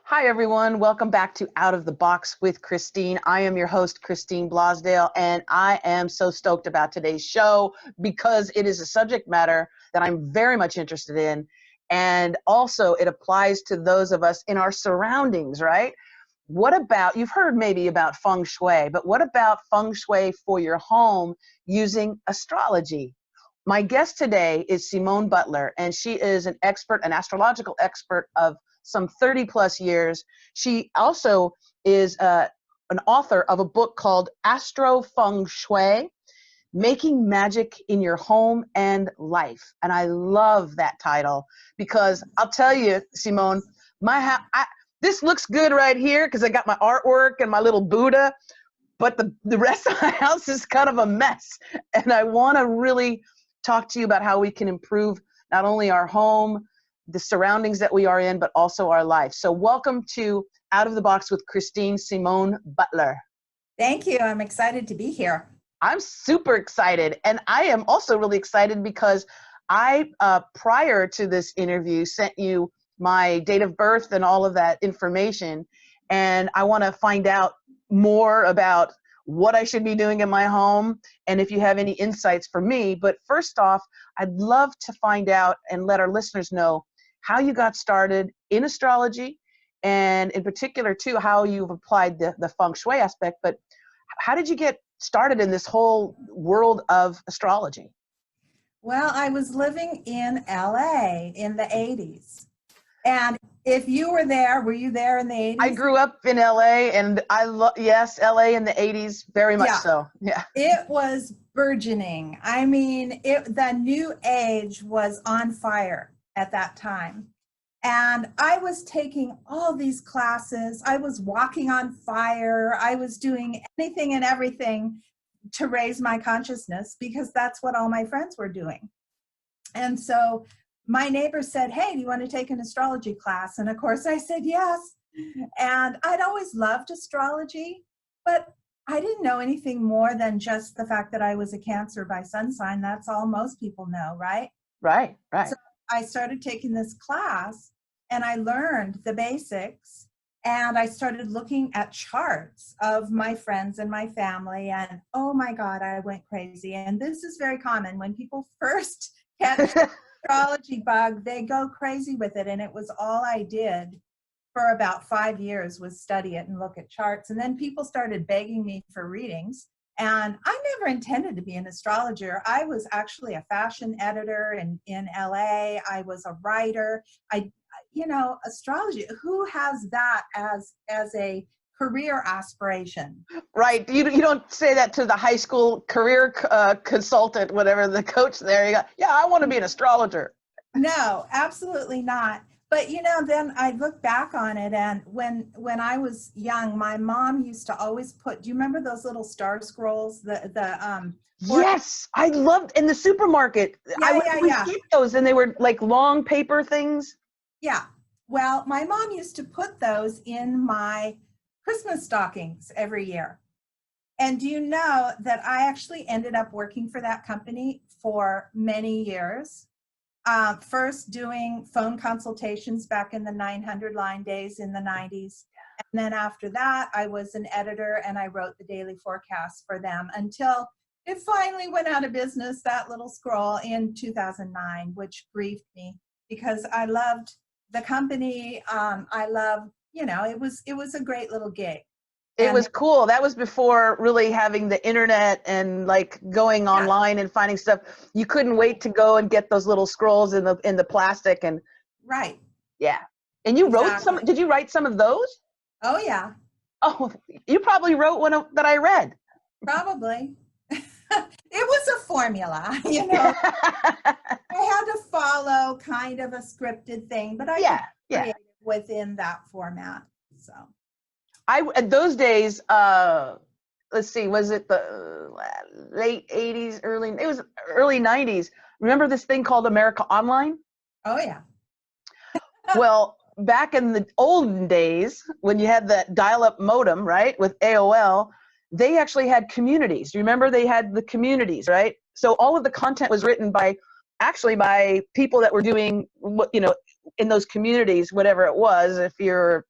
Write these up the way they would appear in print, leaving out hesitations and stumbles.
Hi, everyone. Welcome back to Out of the Box with Christine. I am your host, Christine Blosdale, and I am so stoked about today's show because it is a subject matter that I'm very much interested in. And also, it applies to those of us in our surroundings, right? What about, you've heard maybe about Feng Shui, but what about Feng Shui for your home using astrology? My guest today is Simone Butler, and she is an expert, an astrological expert of some 30 plus years. She also is an author of a book called Astro Feng Shui, Making Magic in Your Home and Life. And I love that title because I'll tell you, Simone, this looks good right here because I got my artwork and my little Buddha, but the rest of my house is kind of a mess. And I want to really talk to you about how we can improve not only our home, the surroundings that we are in, but also our life. So welcome to Out of the Box with Christine Simone Butler. Thank you. I'm excited to be here. I'm super excited. And I am also really excited because I, prior to this interview, sent you my date of birth and all of that information. And I want to find out more about what I should be doing in my home, and if you have any insights for me. But first off, I'd love to find out and let our listeners know how you got started in astrology, and in particular, too, how you've applied the Feng Shui aspect. But how did you get started in this whole world of astrology? Well, I was living in LA in the 80s. And if you were there, were you there in the 80s? I grew up in LA, and yes, LA in the 80s, very much so. Yeah. It was burgeoning. I mean, the new age was on fire at that time. And I was taking all these classes. I was walking on fire. I was doing anything and everything to raise my consciousness because that's what all my friends were doing. And so my neighbor said, "Hey, do you want to take an astrology class?" And of course I said yes. And I'd always loved astrology, but I didn't know anything more than just the fact that I was a Cancer by sun sign. That's all most people know, right? Right. So I started taking this class and I learned the basics, and I started looking at charts of my friends and my family, and oh my God, I went crazy. And this is very common when people first catch the astrology bug, they go crazy with it. And it was all I did for about 5 years was study it and look at charts. And then people started begging me for readings. And I never intended to be an astrologer. I was actually a fashion editor in LA. I was a writer. Astrology, who has that as a career aspiration? Right. You don't say that to the high school career consultant, whatever, the coach there. You go, yeah, I want to be an astrologer. No, absolutely not. But then I look back on it, and when I was young, my mom used to always put. Do you remember those little star scrolls? Yes, I loved in the supermarket. Yeah. Get those, and they were like long paper things. Yeah. Well, my mom used to put those in my Christmas stockings every year. And do you know that I actually ended up working for that company for many years? First doing phone consultations back in the 900 line days in the 90s. And then after that, I was an editor and I wrote the daily forecast for them until it finally went out of business, that little scroll, in 2009, which grieved me because I loved the company. I loved, it was a great little gig. It was cool. That was before really having the internet and like going online and finding stuff. You couldn't wait to go and get those little scrolls in the plastic and. Right. Yeah. And you wrote some. Did you write some of those? Oh yeah. Oh, you probably wrote one that I read. Probably. It was a formula, I had to follow kind of a scripted thing, but I created within that format. So those days, let's see, was it the late 80s, early 90s. Remember this thing called America Online? Oh yeah. Well, back in the olden days when you had that dial-up modem, right, with AOL, they actually had communities. Do you remember they had the communities, right? So all of the content was written by people that were doing, in those communities, whatever it was. If you're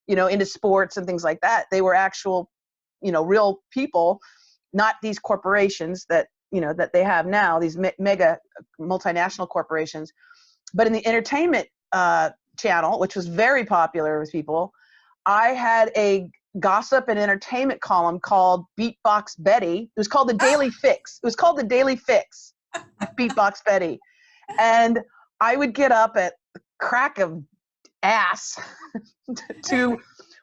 into sports and things like that. They were actual, real people, not these corporations that, that they have now, these mega multinational corporations. But in the entertainment channel, which was very popular with people, I had a gossip and entertainment column called Beatbox Betty. It was called the Daily Fix. It was called the Daily Fix, Beatbox Betty. And I would get up at the crack of ass to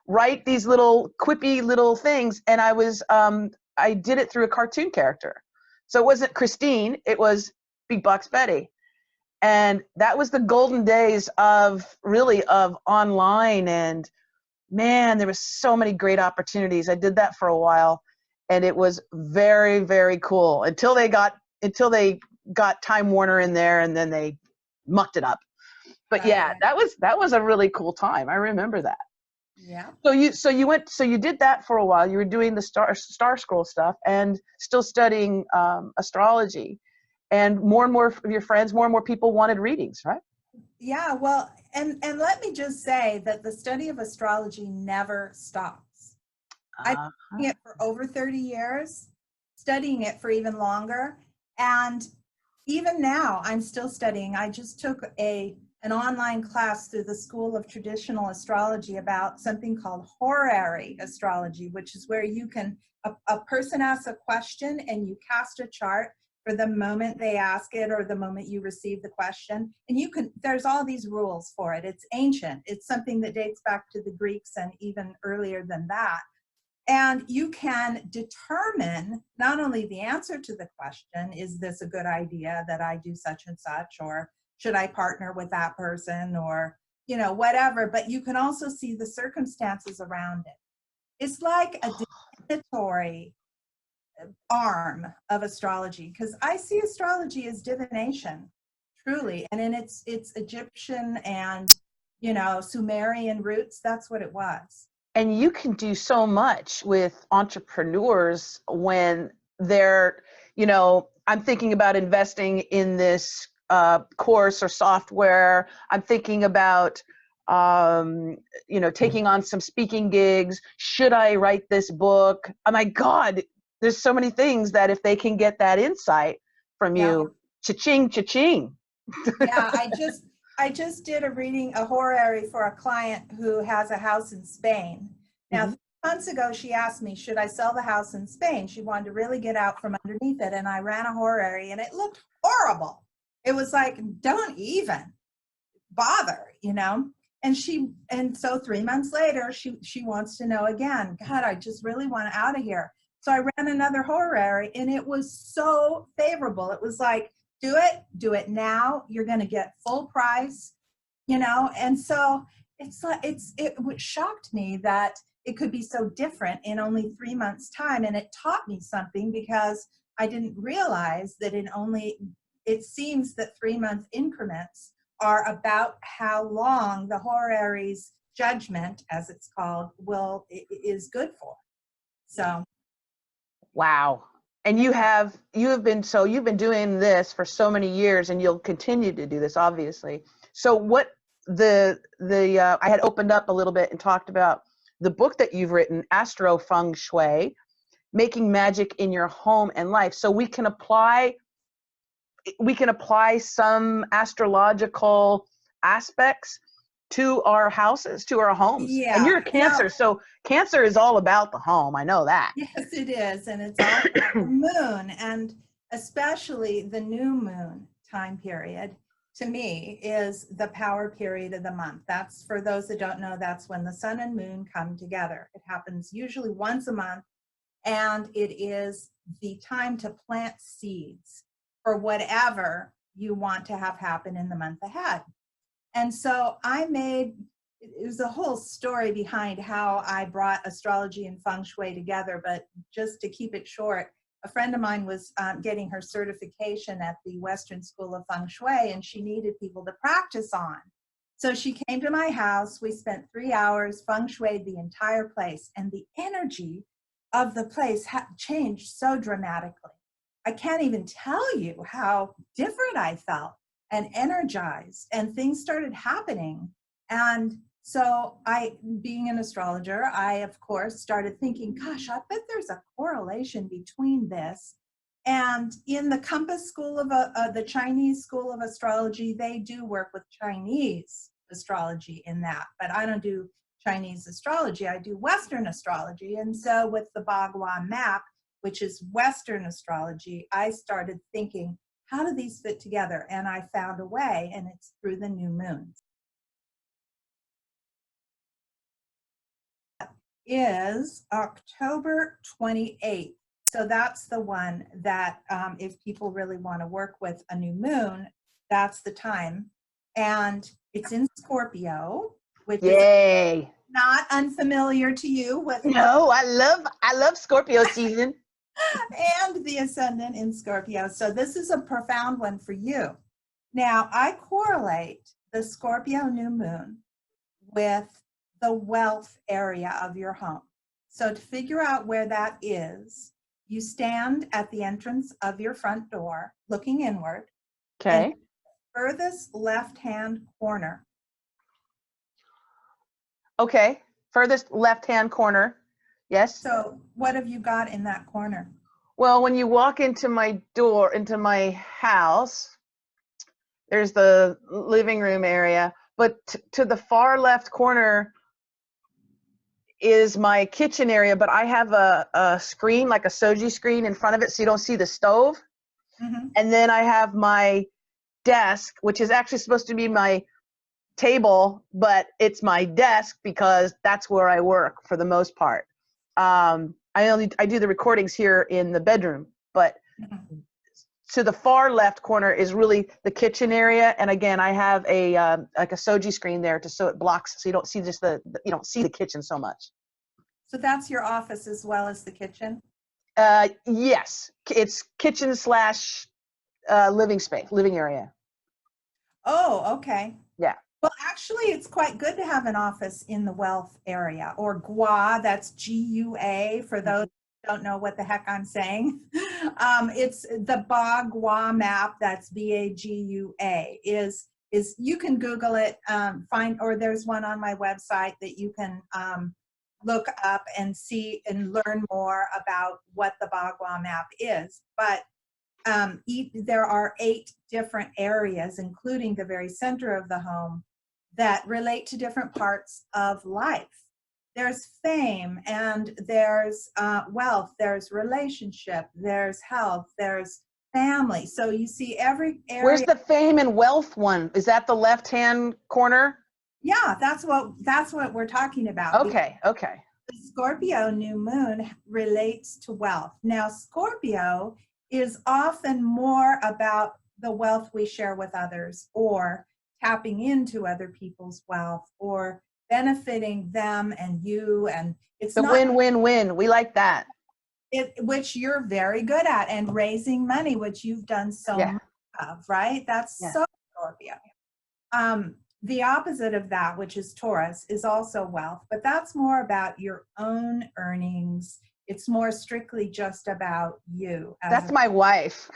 write these little quippy little things. And I did it through a cartoon character. So it wasn't Christine, it was Beatbox Betty. And that was the golden days of online. And man, there was so many great opportunities. I did that for a while, and it was very, very cool until they got Time Warner in there, and then they mucked it up. But yeah, that was a really cool time. I remember that. Yeah. So you did that for a while. You were doing the star scroll stuff and still studying astrology, and more of your friends, more and more people wanted readings, right? Yeah, well, and let me just say that the study of astrology never stops. I've been doing it for over 30 years, studying it for even longer, and even now I'm still studying. I just took an online class through the School of Traditional Astrology about something called horary astrology, which is where you can, a person asks a question and you cast a chart for the moment they ask it or the moment you receive the question. And there's all these rules for it. It's ancient. It's something that dates back to the Greeks and even earlier than that. And you can determine not only the answer to the question, is this a good idea that I do such and such, or should I partner with that person, or, whatever, but you can also see the circumstances around it. It's like a divinatory arm of astrology, because I see astrology as divination, truly, and in its Egyptian and Sumerian roots, that's what it was. And you can do so much with entrepreneurs when they're, I'm thinking about investing in this course or software. I'm thinking about taking on some speaking gigs. Should I write this book? Oh my God, there's so many things that if they can get that insight from you, cha-ching, cha-ching. Yeah, I just did a reading, a horary for a client who has a house in Spain. Now, 3 months ago, she asked me, should I sell the house in Spain? She wanted to really get out from underneath it. And I ran a horary and it looked horrible. It was like, don't even bother, And so 3 months later, she wants to know again, God, I just really want out of here. So I ran another horary and it was so favorable. It was like, do it now. You're going to get full price, And so it shocked me that it could be so different in only 3 months' time. And it taught me something, because I didn't realize that it seems that 3-month increments are about how long the horary's judgment, as it's called, is good for. So. Wow. And you've been doing this for so many years, and you'll continue to do this, obviously. So what I had opened up a little bit and talked about the book that you've written, Astro Feng Shui, Making Magic in Your Home and Life. So we can apply some astrological aspects to our houses, to our homes. Yeah. And you're a Cancer, so Cancer is all about the home. I know that. Yes, it is. And it's all about the moon, and especially the new moon time period, to me, is the power period of the month. That's, for those that don't know, that's when the sun and moon come together. It happens usually once a month, and it is the time to plant seeds for whatever you want to have happen in the month ahead. And so it was a whole story behind how I brought astrology and feng shui together, but just to keep it short, a friend of mine was getting her certification at the Western School of Feng Shui, and she needed people to practice on. So she came to my house. We spent 3 hours, feng shuied the entire place, and the energy of the place changed so dramatically. I can't even tell you how different I felt and energized, and things started happening. And So being an astrologer, I of course started thinking, gosh, I bet there's a correlation between this. And in the Compass School of the Chinese School of Astrology, they do work with Chinese astrology in that, but I don't do Chinese astrology. I do Western astrology. And so with the Bagua map, which is Western astrology, I started thinking, how do these fit together? And I found a way, and it's through the new moons. Is October 28th. So that's the one that if people really want to work with a new moon, that's the time. And it's in Scorpio, which Yay. is not unfamiliar to you with. No, I love Scorpio season. And the ascendant in Scorpio. So this is a profound one for you. Now, I correlate the Scorpio new moon with the wealth area of your home. So to figure out where that is, you stand at the entrance of your front door, looking inward. Okay. And furthest left-hand corner. Okay. Furthest left-hand corner. Yes. So what have you got in that corner? Well, when you walk into my door, into my house, there's the living room area, but to the far left corner is my kitchen area, but I have a screen, like a soji screen in front of it so you don't see the stove. Mm-hmm. And then I have my desk, which is actually supposed to be my table, but it's my desk because that's where I work for the most part. I do the recordings here in the bedroom, but to the far left corner is really the kitchen area. And again, I have a like a soji screen there so it blocks, so you don't see you don't see the kitchen so much. So that's your office as well as the kitchen? Yes, it's kitchen slash living area. Oh, okay. Yeah. Well, actually, it's quite good to have an office in the wealth area, or GUA, that's G-U-A, for those who don't know what the heck I'm saying. It's the Bagua map, that's B-A-G-U-A, is you can Google it, or there's one on my website that you can look up and see and learn more about what the Bagua map is. But there are 8 different areas, including the very center of the home, that relate to different parts of life. There's fame, and there's wealth, there's relationship, there's health, there's family. So you see every area. Where's the fame and wealth one? Is that the left-hand corner? Yeah, that's what we're talking about. Okay, okay. The Scorpio new moon relates to wealth. Now, Scorpio is often more about the wealth we share with others, or tapping into other people's wealth, or benefiting them and you. And it's the not win-win-win. We like that. Which you're very good at, and raising money, which you've done so much of, right? That's so Scorpio. The opposite of that, which is Taurus, is also wealth, but that's more about your own earnings. It's more strictly just about you. That's my wife.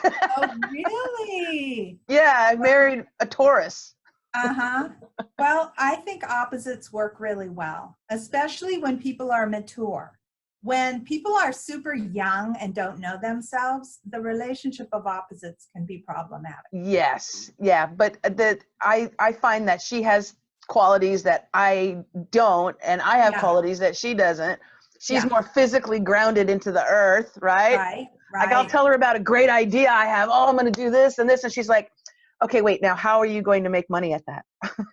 Oh, really? Yeah, I married a Taurus. Uh-huh. Well, I think opposites work really well, especially when people are mature. When people are super young and don't know themselves, the relationship of opposites can be problematic. Yes, yeah, but I find that she has qualities that I don't, and I have qualities that she doesn't. She's more physically grounded into the earth, right? Right. Like I'll tell her about a great idea I have. Oh, I'm going to do this and this, and she's like, "Okay, wait. Now, how are you going to make money at that?"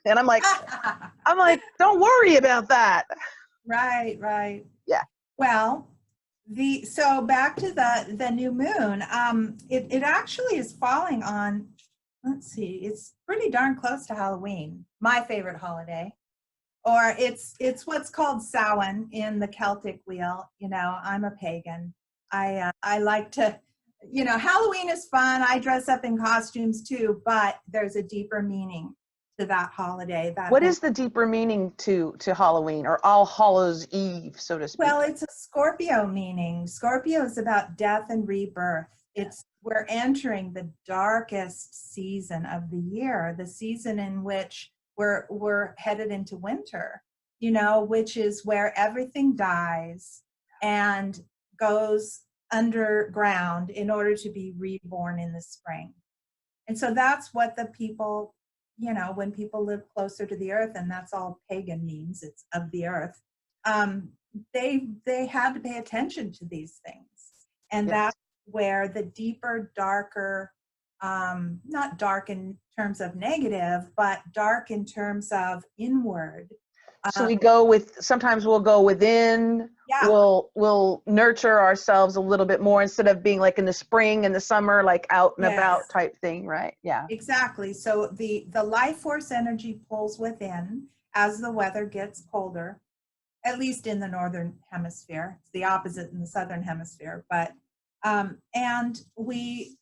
And I'm like, "Don't worry about that." Right. Yeah. Well, so back to the new moon. It actually is falling on. Let's see. It's pretty darn close to Halloween, my favorite holiday. Or it's what's called Samhain in the Celtic wheel. You know, I'm a pagan. I like to, Halloween is fun. I dress up in costumes too, but there's a deeper meaning to that holiday. What is the deeper meaning to Halloween, or All Hallows Eve, so to speak? Well, it's a Scorpio meaning. Scorpio is about death and rebirth. We're entering the darkest season of the year, the season in which we're headed into winter, you know, which is where everything dies and goes underground in order to be reborn in the spring. And so that's what the people, you know, when people live closer to the earth, and that's all pagan means, it's of the earth, they had to pay attention to these things. And Yes. that's where the deeper, darker, not dark in terms of negative, but dark in terms of inward. So we go with, sometimes we'll go within, Yeah. we'll nurture ourselves a little bit more instead of being like in the spring and the summer, like out and about Yes. type thing, right? Yeah. Exactly. So the life force energy pulls within as the weather gets colder, at least in the northern hemisphere. It's the opposite in the southern hemisphere. But and we,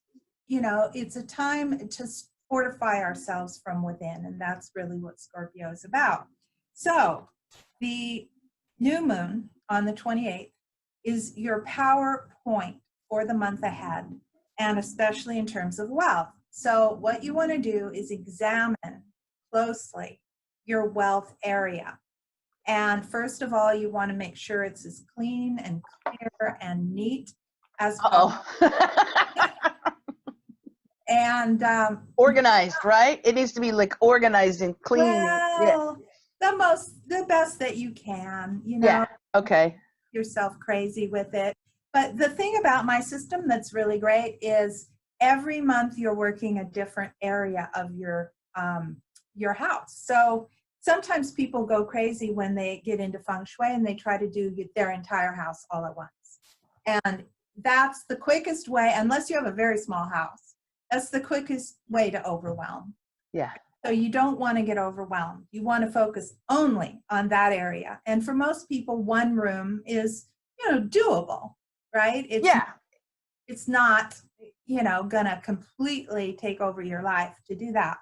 you know, it's a time to fortify ourselves from within, and that's really what Scorpio is about. So the new moon on the 28th is your power point for the month ahead, and especially in terms of wealth. So what you want to do is examine closely your wealth area. And first of all, you want to make sure it's as clean and clear and neat as possible. And organized, right? It needs to be like organized and clean. well, the best that you can, you know. Yeah. Okay. Yourself crazy with it. But the thing about my system that's really great is every month you're working a different area of your house. So sometimes people go crazy when they get into feng shui and they try to do their entire house all at once. And that's the quickest way, unless you have a very small house, that's the quickest way to overwhelm. Yeah. So you don't want to get overwhelmed. You want to focus only on that area. And for most people, one room is, you know, doable, right? It's not, you know, gonna completely take over your life to do that.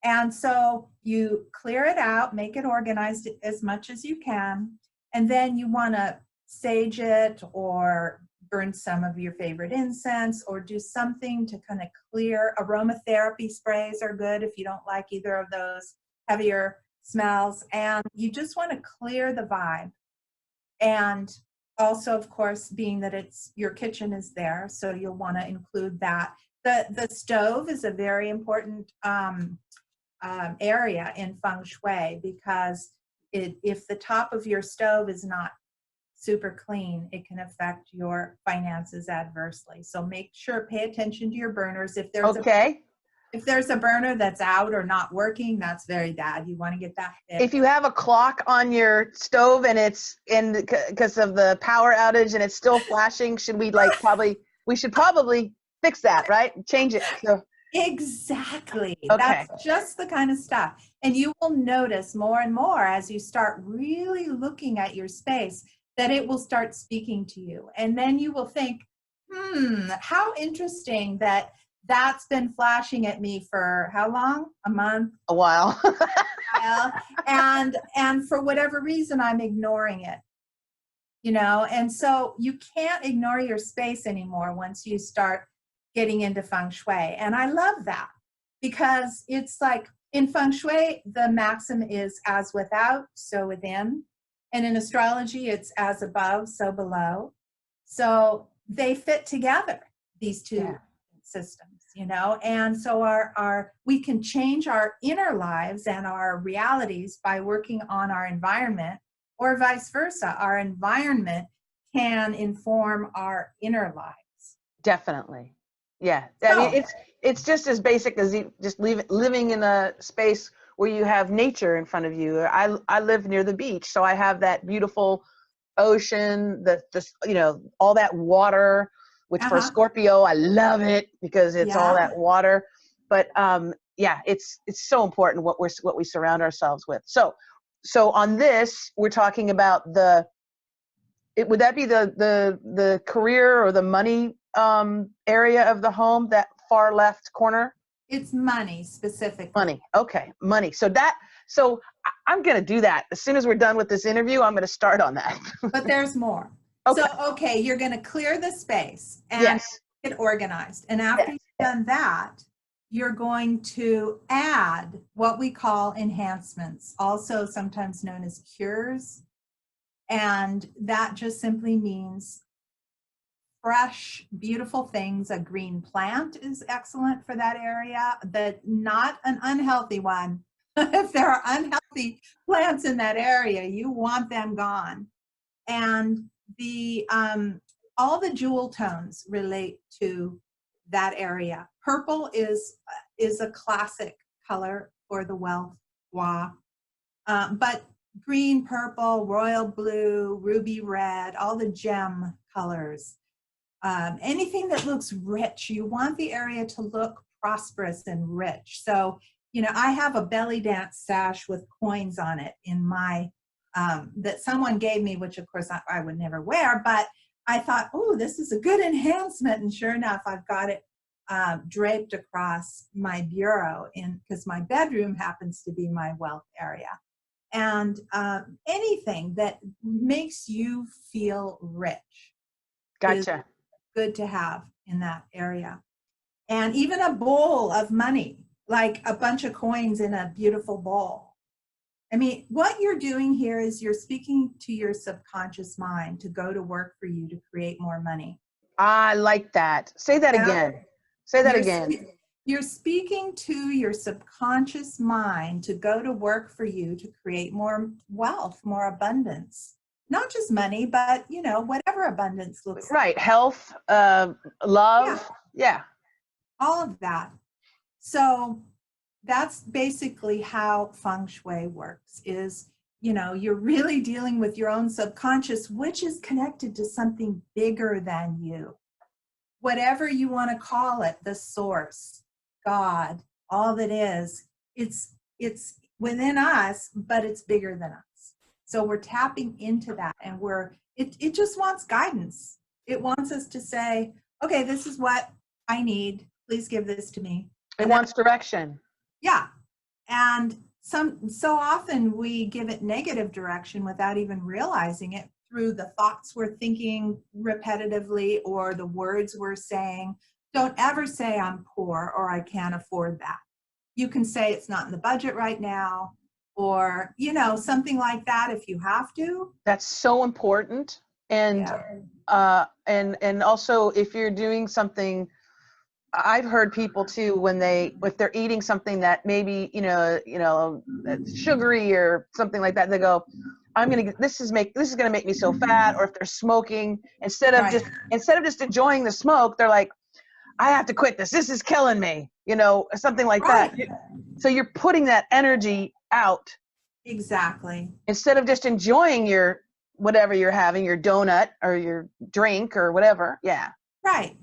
And so you clear it out, make it organized as much as you can, and then you want to sage it or burn some of your favorite incense or do something to kind of clear. Aromatherapy sprays are good if you don't like either of those heavier smells. And you just want to clear the vibe. And also, of course, being that it's your kitchen is there, so you'll want to include that. The stove is a very important area in feng shui, because if the top of your stove is not super clean, it can affect your finances adversely. So make sure, pay attention to your burners. If there's a burner that's out or not working, that's very bad. You want to get that fixed. If you have a clock on your stove and it's because of the power outage and it's still flashing, should we we should probably fix that, right? Change it. So. Exactly. Okay. That's just the kind of stuff. And you will notice more and more as you start really looking at your space that it will start speaking to you. And then you will think, how interesting that that's been flashing at me for how long? A month? A while. and for whatever reason, I'm ignoring it. You know, and so you can't ignore your space anymore once you start getting into feng shui. And I love that, because it's like in feng shui, the maxim is as without, so within. And in astrology, it's as above, so below. So they fit together, these two systems, you know. And so we can change our inner lives and our realities by working on our environment, or vice versa. Our environment can inform our inner lives. Definitely. Yeah. I mean, it's just as basic as just living in a space where you have nature in front of you. I live near the beach, so I have that beautiful ocean, the you know, all that water, which for Scorpio, I love it because it's all that water. But yeah, it's so important what we surround ourselves with. So on this, we're talking about would that be the career or the money area of the home, that far left corner? It's money specifically. Money. Okay. Money. So I'm going to do that. As soon as we're done with this interview, I'm going to start on that. But there's more. Okay. So, you're going to clear the space and yes. get organized. And after you've done that, you're going to add what we call enhancements, also sometimes known as cures. And that just simply means fresh, beautiful things. A green plant is excellent for that area, but not an unhealthy one. If there are unhealthy plants in that area, you want them gone. And the all the jewel tones relate to that area. Purple is a classic color for the wealth wa, but green, purple, royal blue, ruby red, all the gem colors. Anything that looks rich, you want the area to look prosperous and rich. So, you know, I have a belly dance sash with coins on it in my, that someone gave me, which of course I would never wear, but I thought, oh, this is a good enhancement. And sure enough, I've got it draped across my bureau because my bedroom happens to be my wealth area. And anything that makes you feel rich. Gotcha. Good to have in that area. And even a bowl of money, like a bunch of coins in a beautiful bowl. I mean, what you're doing here is you're speaking to your subconscious mind to go to work for you to create more money. I like that. Say that again. Say that again. You're speaking to your subconscious mind to go to work for you to create more wealth, more abundance. Not just money, but, you know, whatever abundance looks like. Right. Health, love. Yeah. All of that. So that's basically how Feng Shui works is, you know, you're really dealing with your own subconscious, which is connected to something bigger than you. Whatever you want to call it, the source, God, all that is, it's within us, but it's bigger than us. So we're tapping into that, and it just wants guidance. It wants us to say, okay, this is what I need. Please give this to me. It wants direction. Yeah. And so often we give it negative direction without even realizing it through the thoughts we're thinking repetitively or the words we're saying. Don't ever say I'm poor or I can't afford that. You can say it's not in the budget right now, or, you know, something like that if you have to. That's so important. And and also if you're doing something, I've heard people too, if they're eating something that maybe, you know, sugary or something like that, they go, this is going to make me so fat. Or if they're smoking, instead of just enjoying the smoke, they're like, I have to quit this. This is killing me, you know, something like that. So you're putting that energy out. Exactly. Instead of just enjoying your, whatever you're having, your donut or your drink or whatever. Yeah. Right.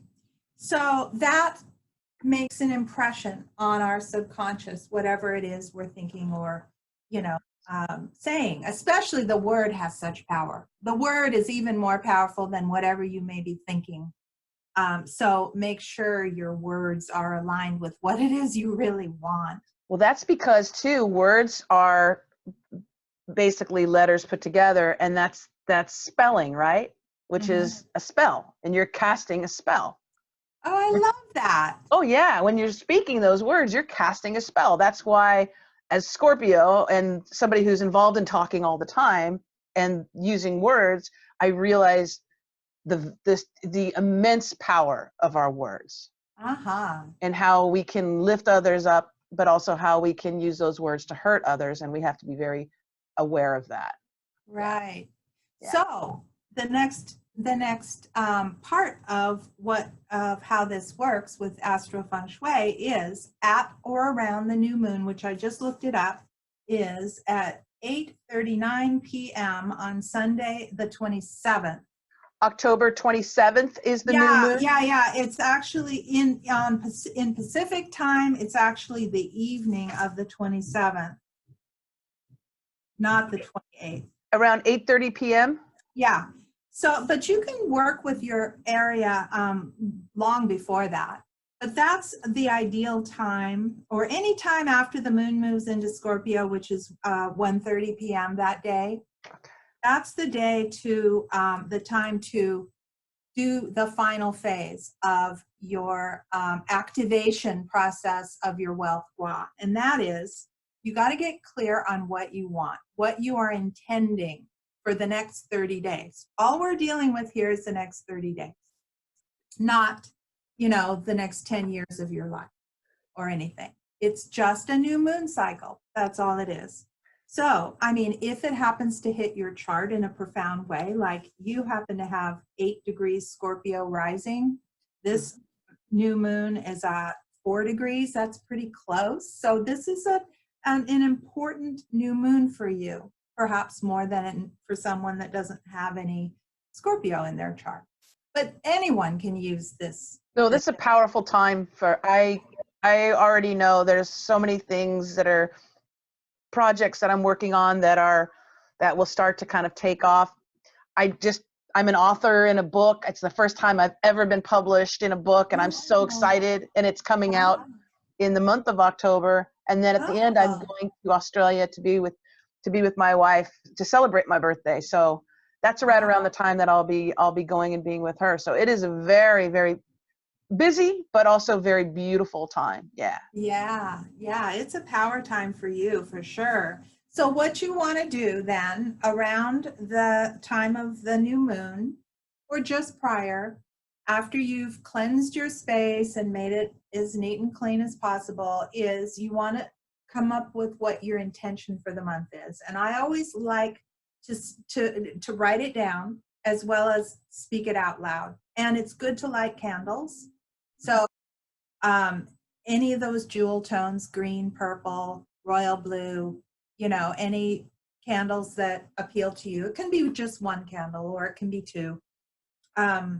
So that makes an impression on our subconscious, whatever it is we're thinking or, you know, saying. Especially the word has such power. The word is even more powerful than whatever you may be thinking. So make sure your words are aligned with what it is you really want. Well, that's because too, words are basically letters put together, and that's spelling, right? Which is a spell, and you're casting a spell. Oh, I love that. Oh yeah, when you're speaking those words, you're casting a spell. That's why, as Scorpio and somebody who's involved in talking all the time and using words, I realize the immense power of our words. And how we can lift others up, but also how we can use those words to hurt others, and we have to be very aware of that. Right. Yeah. So the next part of how this works with Astro Feng Shui is at or around the new moon, which I just looked it up, is at 8:39 p.m. on Sunday the 27th. October 27th is the new moon? Yeah. It's actually in Pacific time, it's actually the evening of the 27th, not the 28th. Around 8:30 p.m.? Yeah. So, but you can work with your area long before that. But that's the ideal time, or any time after the moon moves into Scorpio, which is 1:30 p.m. that day. Okay. That's the day the time to do the final phase of your activation process of your wealth gua. And that is, you got to get clear on what you want, what you are intending for the next 30 days. All we're dealing with here is the next 30 days, not, the next 10 years of your life or anything. It's just a new moon cycle. That's all it is. So, I mean, if it happens to hit your chart in a profound way, like you happen to have 8 degrees Scorpio rising, this new moon is at 4 degrees. That's pretty close. So this is an important new moon for you, perhaps more than for someone that doesn't have any Scorpio in their chart. But anyone can use this. So this is a powerful time I already know there's so many things that are projects that I'm working on that will start to kind of take off. I'm an author in a book. It's the first time I've ever been published in a book, and I'm so excited, and it's coming out in the month of October. And then at the end, I'm going to Australia to be with my wife to celebrate my birthday. So that's right around the time that I'll be going and being with her. So it is a very, very busy, but also very beautiful time. Yeah. Yeah. It's a power time for you, for sure. So what you want to do then around the time of the new moon, or just prior, after you've cleansed your space and made it as neat and clean as possible, is you want to come up with what your intention for the month is. And I always like to write it down as well as speak it out loud. And it's good to light candles. So any of those jewel tones, green, purple, royal blue, any candles that appeal to you. It can be just one candle or it can be two. I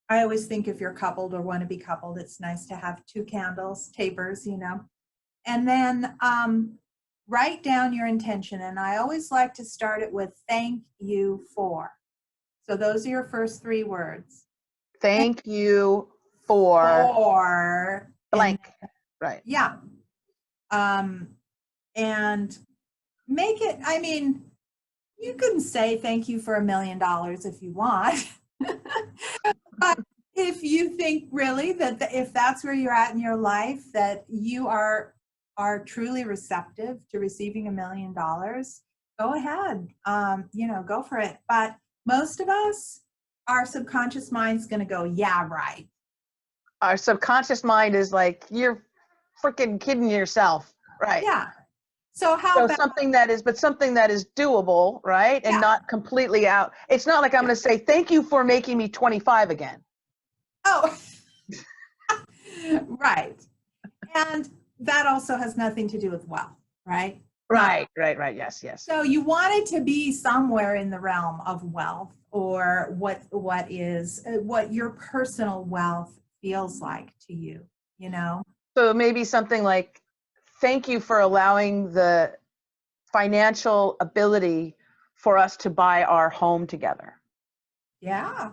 always think if you're coupled or want to be coupled, it's nice to have 2 candles, tapers, And then write down your intention. And I always like to start it with thank you for. So those are your first 3 words. Thank you for blank. Right. Yeah. And make it, you can say thank you for $1 million if you want. But if you think really that if that's where you're at in your life, that you are truly receptive to receiving $1 million, go ahead, go for it. But most of us, our subconscious mind's going to go, yeah, right. Our subconscious mind is like, you're freaking kidding yourself. Right. Yeah. So something that is doable, right? And not completely out. It's not like I'm going to say, thank you for making me 25 again. Oh, right. And that also has nothing to do with wealth, right? Right. Yes. So you want it to be somewhere in the realm of wealth, or what your personal wealth feels like to you, So maybe something like, thank you for allowing the financial ability for us to buy our home together. Yeah.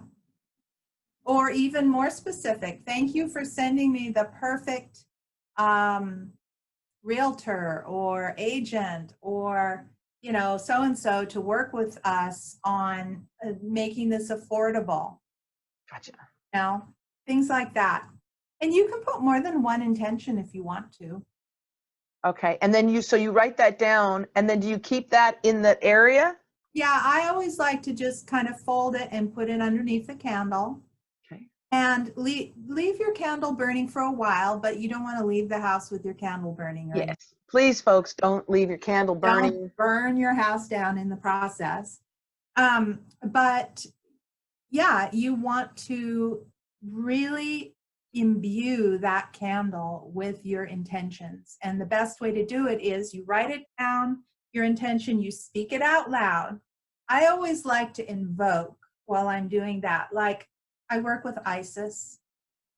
Or even more specific, thank you for sending me the perfect realtor or agent or, so-and-so to work with us on making this affordable. Gotcha. Things like that. And you can put more than one intention if you want to. Okay. And then you write that down, and then do you keep that in that area? Yeah, I always like to just kind of fold it and put it underneath the candle. Okay. And leave your candle burning for a while, but you don't want to leave the house with your candle burning. Right? Yes. Please, folks, don't leave your candle burning. Don't burn your house down in the process. But yeah, you want to really imbue that candle with your intentions. And the best way to do it is you write it down, your intention, you speak it out loud. I always like to invoke while I'm doing that. Like, I work with Isis.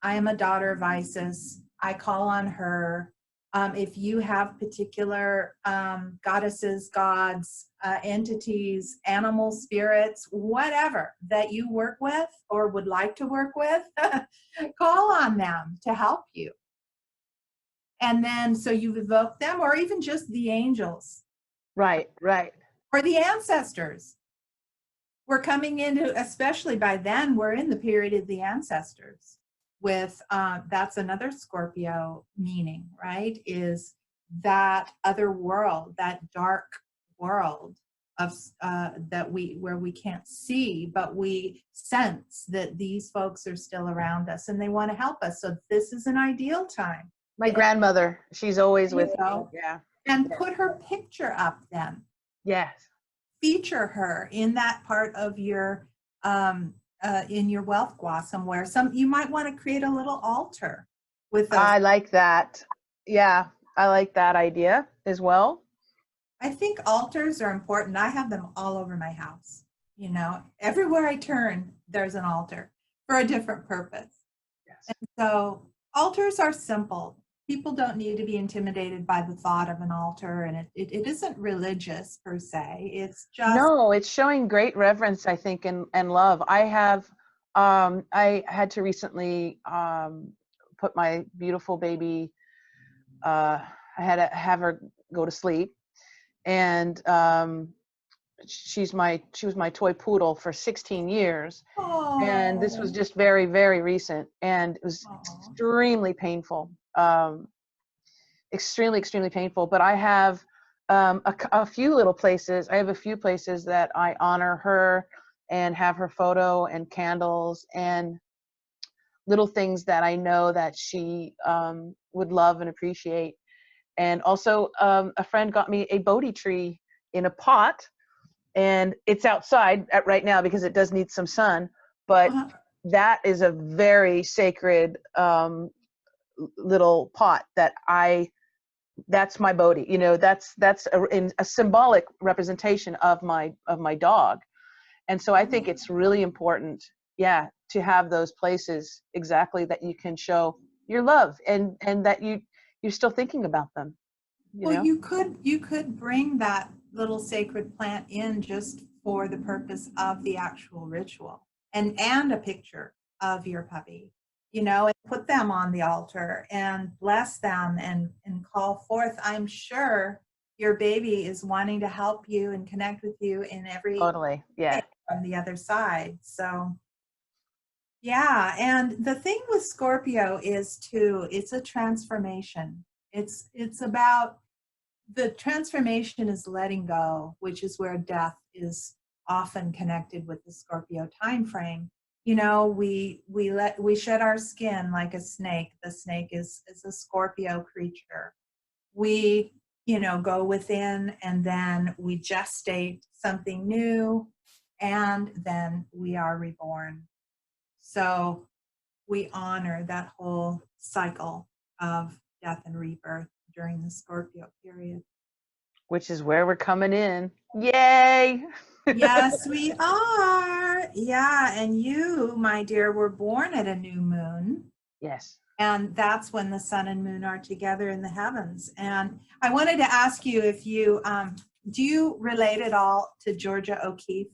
I am a daughter of Isis. I call on her. If you have particular goddesses, gods, entities, animal spirits, whatever that you work with or would like to work with, call on them to help you. And then, so you evoke them, or even just the angels. Right. Or the ancestors. We're coming into, especially by then, we're in the period of the ancestors. with, that's another Scorpio meaning, right? Is that other world, that dark world of where we can't see, but we sense that these folks are still around us and they want to help us. So this is an ideal time. My grandmother, she's always with me. Know, Yeah. and put her picture up then. Yes. Feature her in that part of your in your wealth gua somewhere. You might want to create a little altar with those. I like that. Yeah, I like that idea as well. I think altars are important. I have them all over my house. You know, everywhere I turn, there's an altar for a different purpose. Yes. And so altars are simple. People don't need to be intimidated by the thought of an altar, and it isn't religious per se. It's just No, it's showing great reverence, I think, and love. I had to recently put my beautiful baby. I had to have her go to sleep, and she was my toy poodle for 16 years, and this was just very, very recent, and it was extremely painful. Extremely painful. But I have a few little places. I have a few places that I honor her and have her photo and candles and little things that I know that she would love and appreciate. And also a friend got me a Bodhi tree in a pot, and it's outside right now because it does need some sun, but that is a very sacred little pot that's my Bodhi. You know, that's a symbolic representation of my dog. And so I think it's really important, yeah, to have those places exactly that you can show your love and that you're still thinking about them. You could bring that little sacred plant in just for the purpose of the actual ritual and a picture of your puppy, you know, and put them on the altar and bless them and call forth. I'm sure your baby is wanting to help you and connect with you in every Totally. Yeah. from the other side. So yeah, and the thing with Scorpio is too, it's a transformation. It's about the transformation is letting go, which is where death is often connected with the Scorpio time frame. You know, we shed our skin like a snake. The snake is a Scorpio creature. We, you know, go within and then we gestate something new and then we are reborn. So we honor that whole cycle of death and rebirth during the Scorpio period. Which is where we're coming in. Yay! Yes, we are. Yeah, and you, my dear, were born at a new moon. Yes. And that's when the sun and moon are together in the heavens. And I wanted to ask you if you, do you relate at all to Georgia O'Keeffe?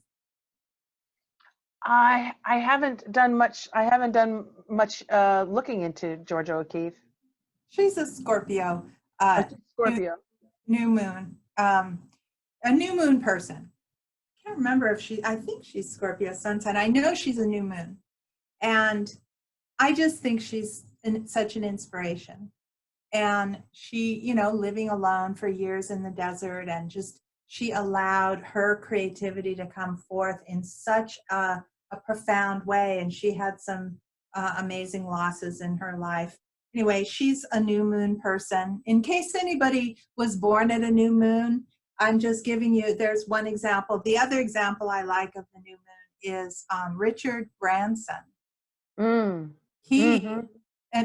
I haven't done much. Looking into Georgia O'Keeffe. She's a Scorpio. Scorpio. New moon. A new moon person. I can't remember if I think she's Scorpio sun sign. I know she's a new moon. And I just think she's such an inspiration. And she, you know, living alone for years in the desert, and just she allowed her creativity to come forth in such a profound way. And she had some amazing losses in her life. Anyway, she's a new moon person. In case anybody was born at a new moon, I'm just giving you, there's one example. The other example I like of the new moon is Richard Branson. And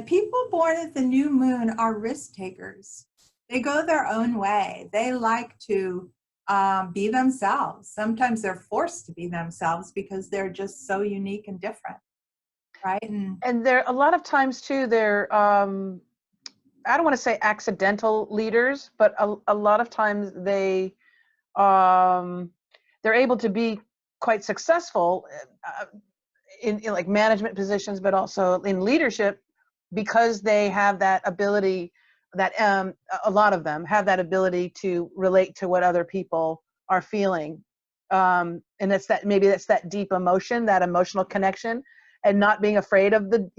people born at the new moon are risk takers. They go their own way. They like to be themselves. Sometimes they're forced to be themselves because they're just so unique and different. Right. And there a lot of times too, they're I don't want to say accidental leaders, but a lot of times they're able to be quite successful in like management positions, but also in leadership, because they have that ability that a lot of them have that ability to relate to what other people are feeling. And maybe that's that deep emotion, that emotional connection. and not being afraid of the,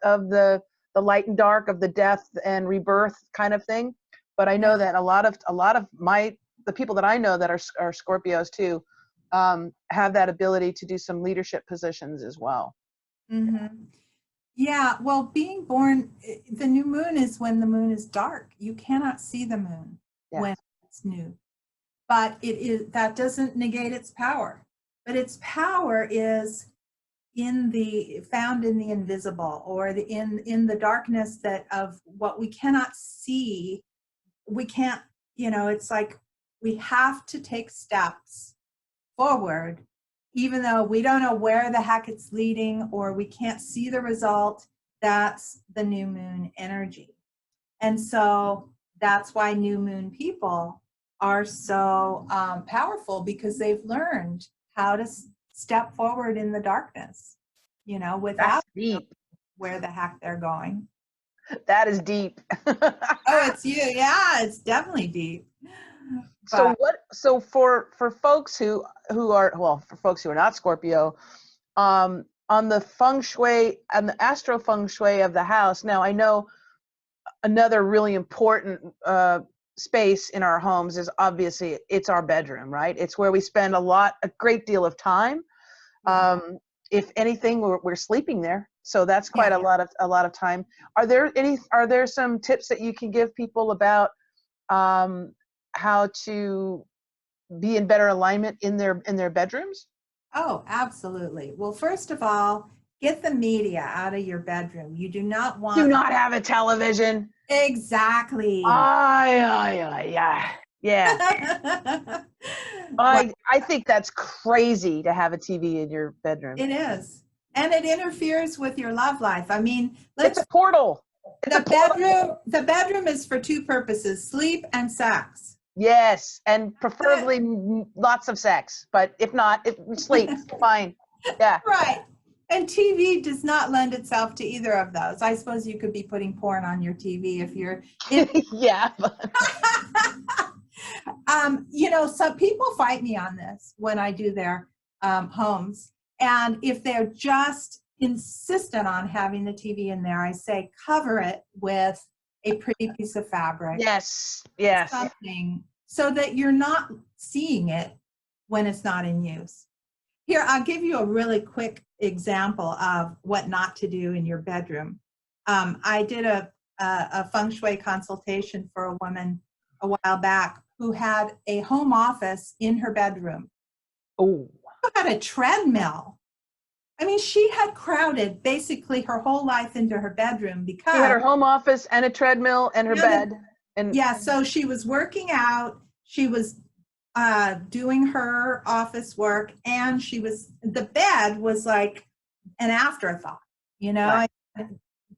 of the light and dark, of the death and rebirth kind of thing. But I know that a lot of the people that I know that are Scorpios too, have that ability to do some leadership positions as well. Mm-hmm. Yeah, well, being born, the new moon is when the moon is dark. You cannot see the moon when it's new. But that doesn't negate its power. But its power is found in the invisible, or in the darkness of what we cannot see. We can't, it's like we have to take steps forward, even though we don't know where the heck it's leading, or we can't see the result. That's the new moon energy. And so that's why new moon people are so powerful, because they've learned how to step forward in the darkness, without where the heck they're going. That is deep. Oh, it's you. Yeah, it's definitely deep. But, so for folks who are, for folks who are not Scorpio, on the feng shui and the astro feng shui of the house. Now, I know another really important space in our homes is obviously it's our bedroom, right? It's where we spend a great deal of time. If anything, we're sleeping there, so that's quite a lot of time. Are there some tips that you can give people about how to be in better alignment in their bedrooms? Oh, absolutely. Well, first of all, get the media out of your bedroom. You do not have a television. Exactly. Yeah. I think that's crazy to have a TV in your bedroom. It is. And it interferes with your love life. I mean, it's a portal. The bedroom is for two purposes: sleep and sex. Yes, and preferably lots of sex, but if not, sleep. Fine. Yeah. Right. And TV does not lend itself to either of those. I suppose you could be putting porn on your TV if you're. Yeah. Some people fight me on this when I do their homes. And if they're just insistent on having the TV in there, I say cover it with a pretty piece of fabric. Yes. Something, so that you're not seeing it when it's not in use. Here, I'll give you a really quick example of what not to do in your bedroom. I did a feng shui consultation for a woman a while back who had a home office in her bedroom. Oh. Who had a treadmill. I mean, she had crowded basically her whole life into her bedroom because she had her home office and a treadmill and her bed. So she was working out, she was doing her office work, and the bed was like an afterthought, Right.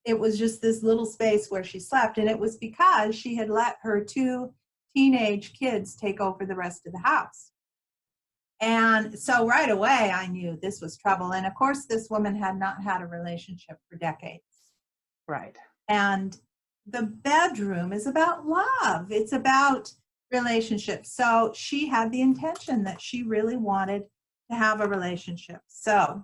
It was just this little space where she slept, and it was because she had let her two teenage kids take over the rest of the house. And so right away I knew this was trouble. And of course, this woman had not had a relationship for decades. Right. And the bedroom is about love. It's about relationships. So she had the intention that she really wanted to have a relationship. So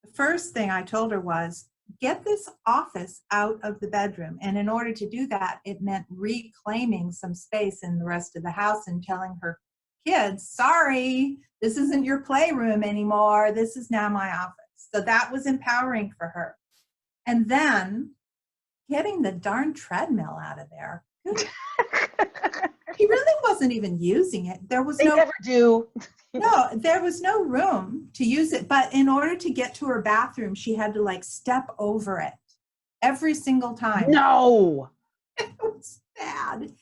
the first thing I told her was, get this office out of the bedroom. And in order to do that, it meant reclaiming some space in the rest of the house and telling her kids, sorry, this isn't your playroom anymore. This is now my office. So that was empowering for her. And then getting the darn treadmill out of there. He really wasn't even using it. They never do. No, there was no room to use it. But in order to get to her bathroom, she had to step over it every single time. No. It was bad.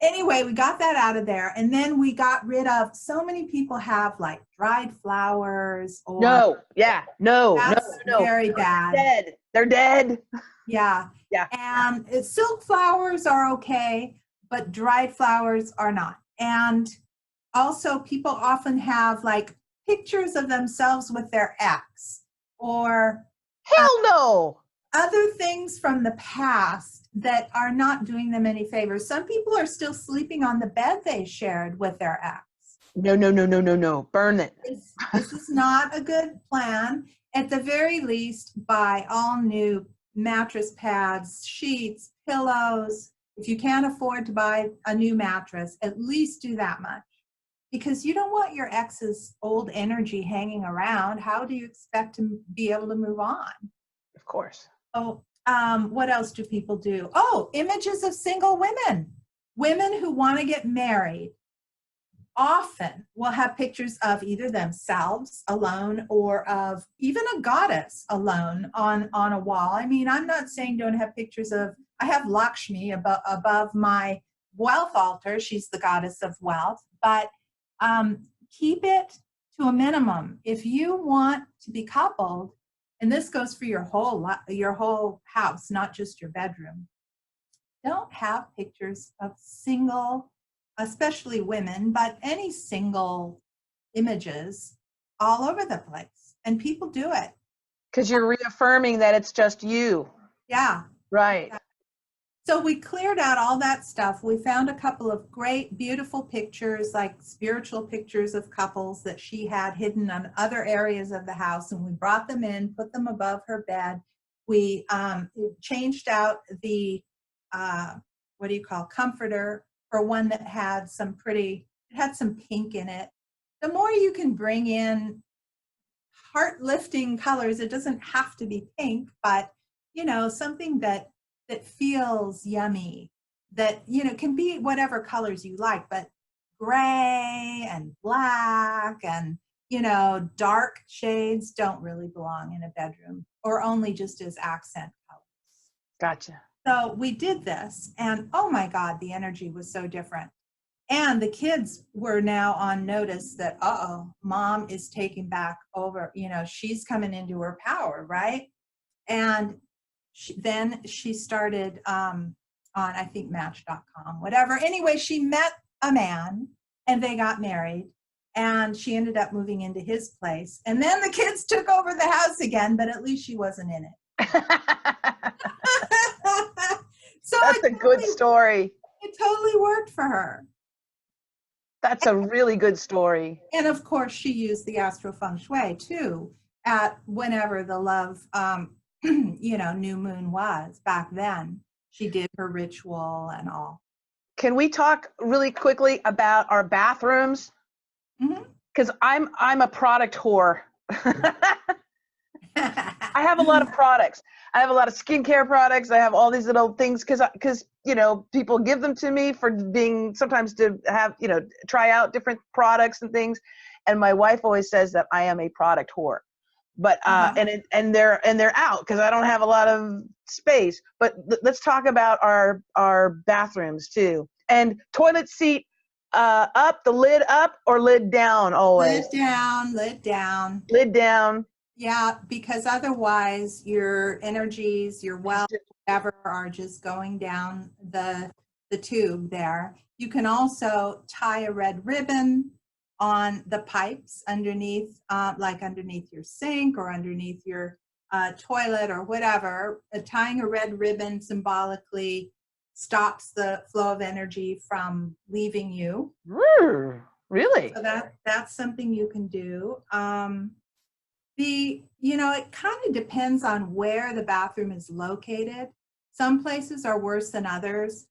Anyway, we got that out of there. And then we got rid of, so many people have dried flowers. Or no. Very bad. They're dead. Yeah. And silk flowers are okay, but dried flowers are not. And also, people often have pictures of themselves with their ex, or hell no, other things from the past that are not doing them any favors. Some people are still sleeping on the bed they shared with their ex. No. Burn it. This is not a good plan. at the very least, buy all new mattress pads, sheets, pillows. If you can't afford to buy a new mattress, at least do that much. Because you don't want your ex's old energy hanging around. How do you expect to be able to move on? Of course. Oh, what else do people do? Oh, images of single women. Women who want to get married often will have pictures of either themselves alone or of even a goddess alone on a wall. I mean, I'm not saying don't have pictures of, I have Lakshmi above my wealth altar. She's the goddess of wealth, but keep it to a minimum. If you want to be coupled, and this goes for your whole house, not just your bedroom, don't have pictures of single, especially women, but any single images all over the place. And people do it. Because you're reaffirming that it's just you. Yeah. Right. Yeah. So we cleared out all that stuff. We found a couple of great, beautiful pictures, like spiritual pictures of couples that she had hidden on other areas of the house. And we brought them in, put them above her bed. We changed out the, comforter for one that had some pretty, it had some pink in it. The more you can bring in heart-lifting colors, it doesn't have to be pink, but, something that feels yummy, that, can be whatever colors you like, but gray and black and, dark shades don't really belong in a bedroom, or only just as accent colors. Gotcha. So we did this, and oh my God, the energy was so different. And the kids were now on notice that, mom is taking back over, she's coming into her power, right? And then she started on, I think, Match.com, whatever. Anyway, she met a man and they got married, and she ended up moving into his place. And then the kids took over the house again, but at least she wasn't in it. So that's a good story. It totally worked for her. That's a really good story. And of course, she used the Astro Feng Shui too at whenever the love, new moon was back then. She did her ritual and all. Can we talk really quickly about our bathrooms? Because I'm a product whore. I have a lot of products. I have a lot of skincare products. I have all these little things because people give them to me for being sometimes to have try out different products and things. And my wife always says that I am a product whore. But and they're out because I don't have a lot of space. But let's talk about our bathrooms too. And toilet seat up, the lid up or lid down always? Lid down. Lid down. Yeah, because otherwise your energies, your wealth, whatever, are just going down the tube there. You can also tie a red ribbon on the pipes underneath, like underneath your sink or underneath your toilet or whatever. Tying a red ribbon symbolically stops the flow of energy from leaving you. Really? So that's something you can do. It kind of depends on where the bathroom is located. Some places are worse than others.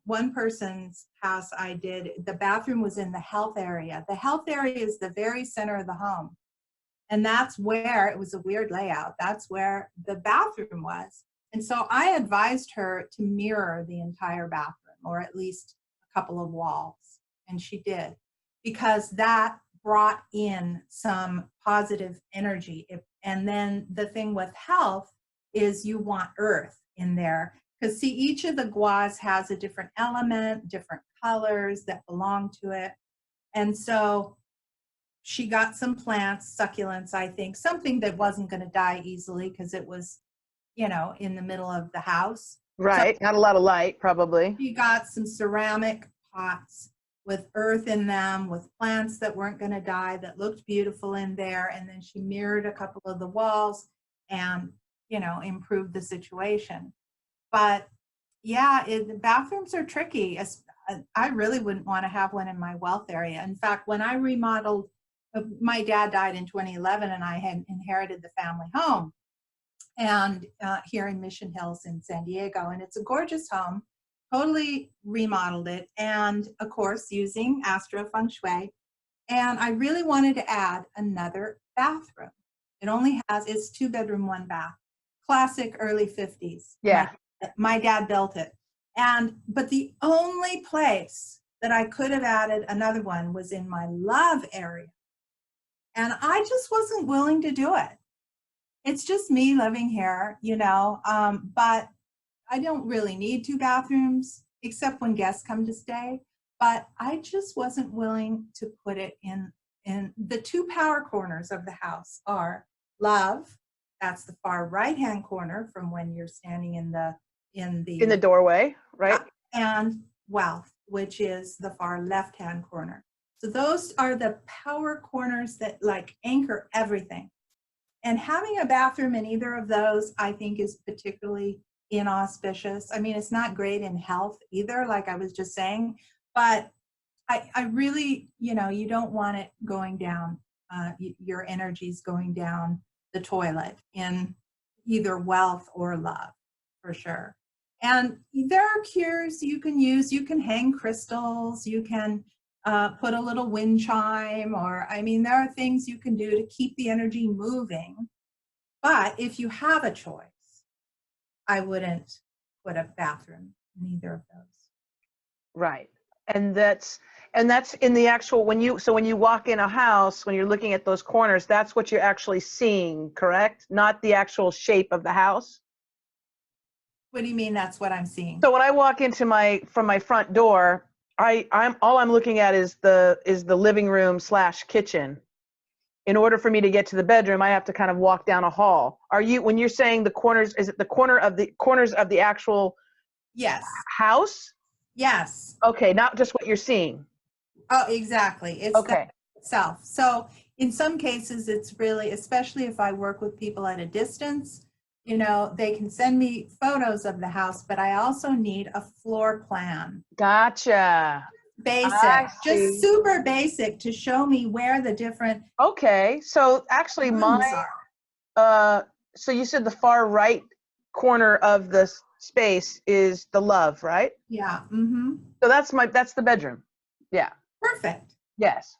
One person's house I did, the bathroom was in the health area. The health area is the very center of the home. And that's where, it was a weird layout, that's where the bathroom was. And so I advised her to mirror the entire bathroom, or at least a couple of walls. And she did, because that brought in some positive energy. And then the thing with health is you want earth in there. Because see, each of the guas has a different element, different colors that belong to it. And so she got some plants, succulents, I think, something that wasn't going to die easily because it was, in the middle of the house. Right. So, not a lot of light, probably. She got some ceramic pots with earth in them, with plants that weren't going to die, that looked beautiful in there. And then she mirrored a couple of the walls and, improved the situation. But yeah, the bathrooms are tricky. I really wouldn't want to have one in my wealth area. In fact, when I remodeled my dad died in 2011, and I had inherited the family home, and here in Mission Hills in San Diego, and it's a gorgeous home. Totally remodeled it, and of course using Astro Feng Shui. And I really wanted to add another bathroom. It only has, it's 2-bedroom, 1 bath. Classic early 50s. Yeah. My dad built it. But the only place that I could have added another one was in my love area. And I just wasn't willing to do it. It's just me living here, but I don't really need 2 bathrooms, except when guests come to stay. But I just wasn't willing to put it in the 2 power corners of the house are love. That's the far right-hand corner from when you're standing in the doorway, right? And wealth, which is the far left-hand corner. So those are the power corners that like anchor everything. And having a bathroom in either of those, I think, is particularly inauspicious. I mean, it's not great in health either, like I was just saying, but I really, you don't want it going down, your energy's going down the toilet in either wealth or love, for sure. And there are cures you can use. You can hang crystals, you can put a little wind chime, there are things you can do to keep the energy moving. But if you have a choice, I wouldn't put a bathroom in either of those. Right. And that's in the actual, when you walk in a house, when you're looking at those corners, that's what you're actually seeing, correct? Not the actual shape of the house. What do you mean that's what I'm seeing? So when I walk into from my front door, I'm looking at is the living room / kitchen. In order for me to get to the bedroom, I have to kind of walk down a hall. When you're saying the corners, is it the corners of the actual yes house? Yes. Okay, not just what you're seeing. Oh, exactly. It's okay. Itself. So in some cases, it's really, especially if I work with people at a distance, they can send me photos of the house, but I also need a floor plan. Gotcha. Basic, just super basic, to show me where the different. Okay, so actually so you said the far right corner of the space is the love, right? Yeah. Mm-hmm. So that's the bedroom. Yeah. Perfect. Yes.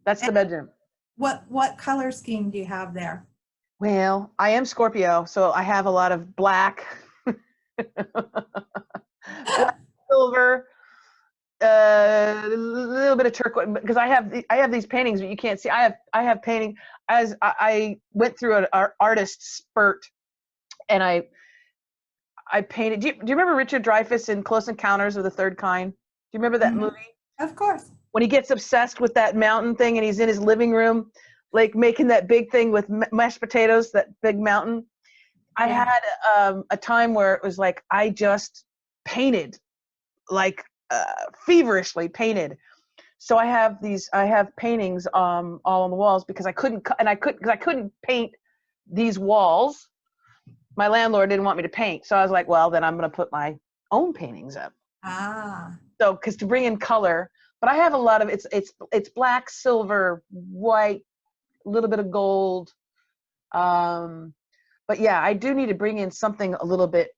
That's the bedroom. What color scheme do you have there? Well, I am Scorpio, so I have a lot of black, black, silver, a little bit of turquoise, because I have these paintings, but you can't see. I have painting as I went through an artist spurt, and I painted. Do you remember Richard Dreyfuss in Close Encounters of the Third Kind? Do you remember that movie? Of course. When he gets obsessed with that mountain thing, and he's in his living room, like making that big thing with mashed potatoes, that big mountain. I had a time where it was like I just painted, like feverishly painted. So I have paintings all on the walls because I couldn't paint these walls. My landlord didn't want me to paint, so I was like, well, then I'm going to put my own paintings up. So because to bring in color, but I have a lot of it's black, silver, white, a little bit of gold. But yeah, I do need to bring in something a little bit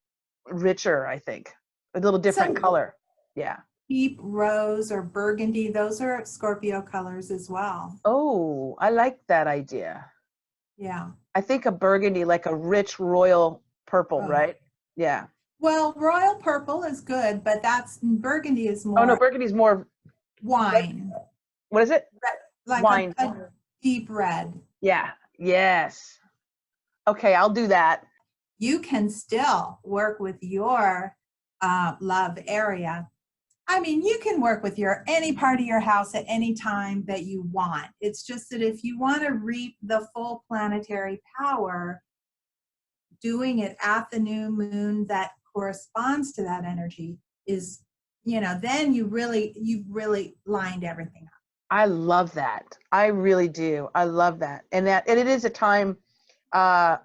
richer, I think. A little different color. Yeah. Deep rose or burgundy, those are Scorpio colors as well. Oh, I like that idea. Yeah. I think a burgundy, like a rich royal purple, right? Yeah. Well, royal purple is good, but burgundy is more. Oh no, burgundy's more wine. What is it? Like wine. A deep red. Yeah. Yes. Okay, I'll do that. You can still work with your love area. I mean, you can work with any part of your house at any time that you want. It's just that if you want to reap the full planetary power, doing it at the new moon that corresponds to that energy is, then you've really lined everything up. I love that. I really do. I love that. And it is a time, of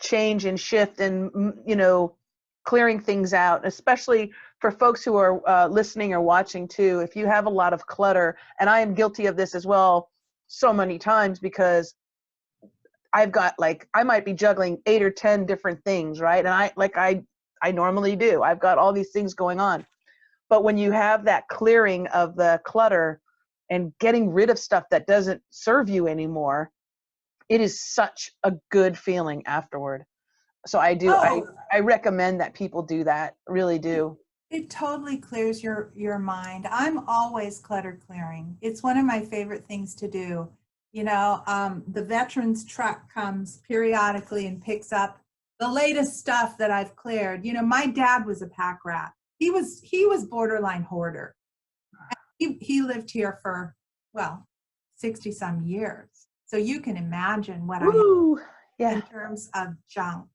change and shift and, clearing things out, especially for folks who are listening or watching too, if you have a lot of clutter, and I am guilty of this as well so many times, because I've got, like, I might be juggling 8 or 10 different things, right? And I normally do. I've got all these things going on. But when you have that clearing of the clutter and getting rid of stuff that doesn't serve you anymore, it is such a good feeling afterward. So Oh, I recommend that people do that, really do. it totally clears your mind. I'm always clutter clearing. It's one of my favorite things to do. You know, the veterans truck comes periodically and picks up the latest stuff that I've cleared. You know, my dad was a pack rat. He was borderline hoarder. He lived here for, well, 60 some years. So you can imagine what I have Woo! Yeah. in terms of junk.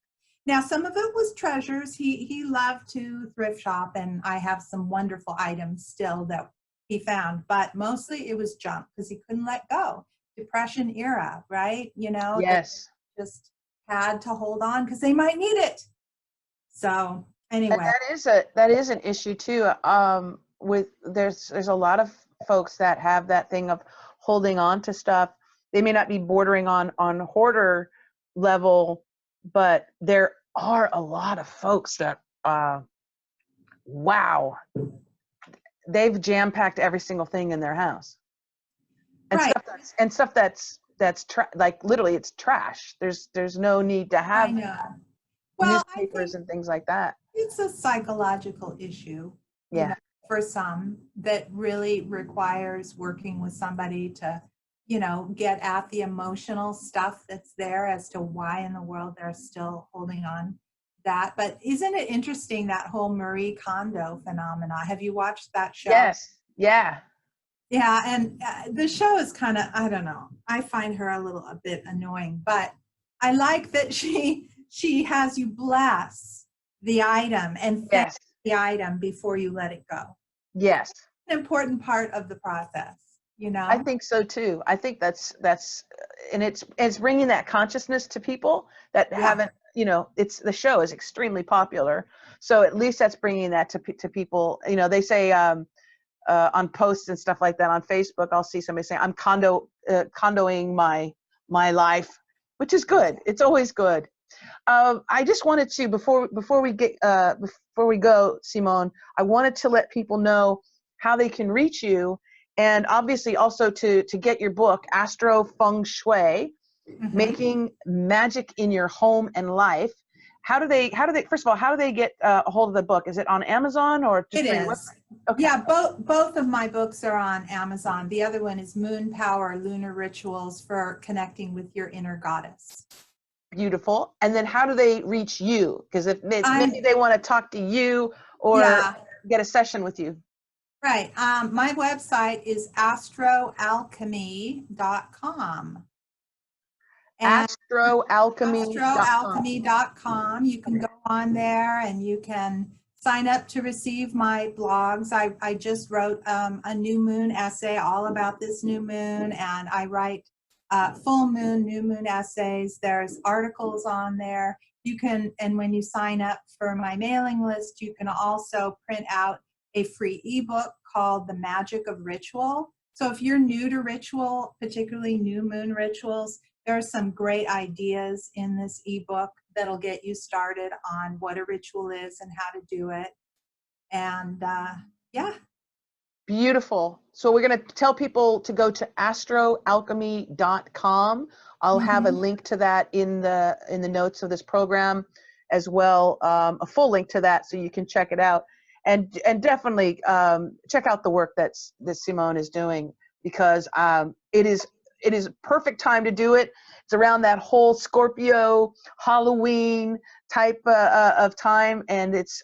Now, some of it was treasures. He loved to thrift shop, and I have some wonderful items still that he found, but mostly it was junk because he couldn't let go. Depression era, right? You know, they Yes. just had to hold on because they might need it. So And anyway, that is an issue too. With there's a lot of folks that have that thing of holding on to stuff. They may not be bordering on hoarder level, but there are a lot of folks that wow, they've jam-packed every single thing in their house. And right. stuff that's like literally it's trash. There's no need to I have know. Well, I newspapers think and things like that. it's a psychological issue, you Yeah. know, for some that really requires working with somebody to, you know, get at the emotional stuff that's there as to why in the world they're still holding on that. But isn't it interesting, that whole Marie Kondo phenomena? Have you watched that show? Yes. Yeah. Yeah, and the show is kind of, I don't know. I find her a bit annoying, but I like that she has you bless the item and thank Yes. the item before you let it go. Yes. An important part of the process, you I know? think so too. I think and it's bringing that consciousness to people that Yeah. haven't, it's the show is extremely popular. So at least that's bringing that to people. They say, on posts and stuff like that on Facebook, I'll see somebody saying, I'm condoing my life, which is good. It's always good. I just wanted to, before we go, Simone, I wanted to let people know how they can reach you, and obviously also to get your book, Astro Feng Shui, Mhm. Making Magic in Your Home and Life. How do they first of all, how do they get a hold of the book? Is it on Amazon or just It through your is. website? Okay. Yeah, both of my books are on Amazon. The other one is Moon Power, Lunar Rituals for Connecting with Your Inner Goddess. Beautiful. And then how do they reach you? Because if maybe I'm they want to talk to you or Yeah. get a session with you. Right. My website is astroalchemy.com. And Astroalchemy.com. astroalchemy.com. You can go on there and you can sign up to receive my blogs. I just wrote a new moon essay all about this new moon, and I write full moon, new moon essays. There's articles on there. You can, and when you sign up for my mailing list, you can also print out a free ebook called The Magic of Ritual. So if you're new to ritual, particularly new moon rituals, there are some great ideas in this ebook that'll get you started on what a ritual is and how to do it. And yeah. Beautiful. So we're going to tell people to go to astroalchemy.com. I'll have a link to that in the notes of this program as well, a full link to that so you can check it out. And definitely check out the work that Simone is doing, because it is a perfect time to do it. It's around that whole Scorpio Halloween type of time, and it's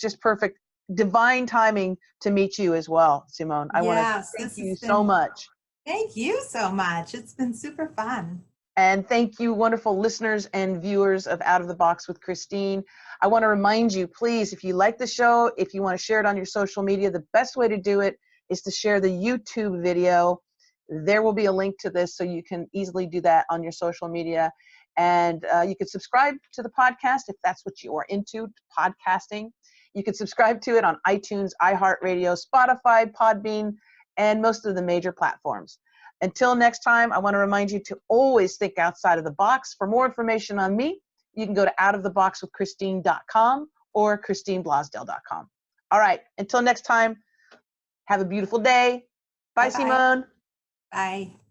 just perfect, divine timing to meet you as well, Simone. I want to Yes, thank this you has so been, much. thank you so much. It's been super fun. And thank you, wonderful listeners and viewers of Out of the Box with Christine. I want to remind you, please, if you like the show, if you want to share it on your social media, the best way to do it is to share the YouTube video. There will be a link to this so you can easily do that on your social media. And you can subscribe to the podcast if that's what you are into, podcasting. You can subscribe to it on iTunes, iHeartRadio, Spotify, Podbean, and most of the major platforms. Until next time, I want to remind you to always think outside of the box. For more information on me, you can go to outoftheboxwithchristine.com or christineblosdale.com. All right, until next time, have a beautiful day. Bye, Bye-bye. Simone. Bye.